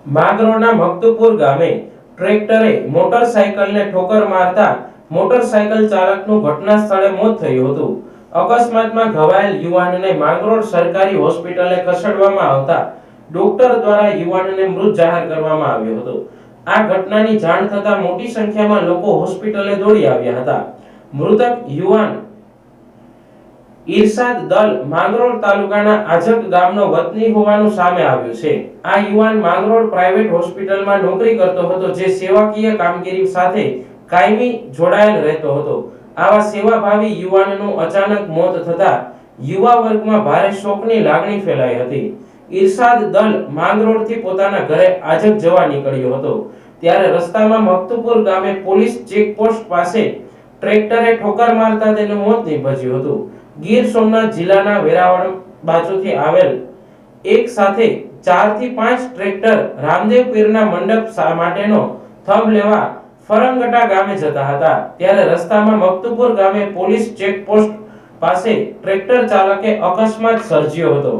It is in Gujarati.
માંગરોળના મકતુપુર ગામે ટ્રેક્ટરે મોટરસાયકલને ઠોકર મારતા મોટરસાયકલ ચાલકનું ઘટના સ્થળે મોત થયું હતું. અકસ્માતમાં ઘવાયેલ યુવાનને માંગરોળ સરકારી હોસ્પિટલે ખસેડવામાં આવતા ડોક્ટર દ્વારા યુવાનને મૃત જાહેર કરવામાં આવ્યો હતો. આ ઘટનાની જાણ થતાં મોટી સંખ્યામાં લોકો હોસ્પિટલે દોડી આવ્યા હતા. મૃતક યુવાન ઈરશાદ દલ માંગરોળ તાલુકાના આજક ગામનો વતની હોવાનું સામે આવ્યું છે. આ યુવાન માંગરોળ પ્રાઇવેટ હોસ્પિટલમાં નોકરી કરતો હતો, જે સેવાકીય કામગીરી સાથે કાયમી જોડાયેલ રહેતો હતો. આવા સેવાભાવી યુવાનનું અચાનક મોત થતા યુવા વર્ગમાં ભારે શોકની લાગણી ફેલાઈ હતી. ઈરશાદ દલ માંગરોળથી પોતાના ઘરે આજક જવા નીકળ્યો હતો, ત્યારે રસ્તામાં મકતુપુર ગામે પોલીસ ચેકપોસ્ટ પાસે ટ્રેક્ટરે ઠોકર મારતા તેનું મોત નીપજ્યું હતું. ગીર સોમનાથ જિલ્લાના વેરાવળ બાજુથી આવેલ એક સાથે 4 થી 5 ટ્રેક્ટર રામદેવ પીરના મંડપ માટેનો થંભ લેવા ફરંગટા ગામે જતા હતા, ત્યારે રસ્તામાં મકતુપુર ગામે પોલીસ ચેકપોસ્ટ પાસે ટ્રેક્ટર ચાલકે અકસ્માત સર્જ્યો હતો.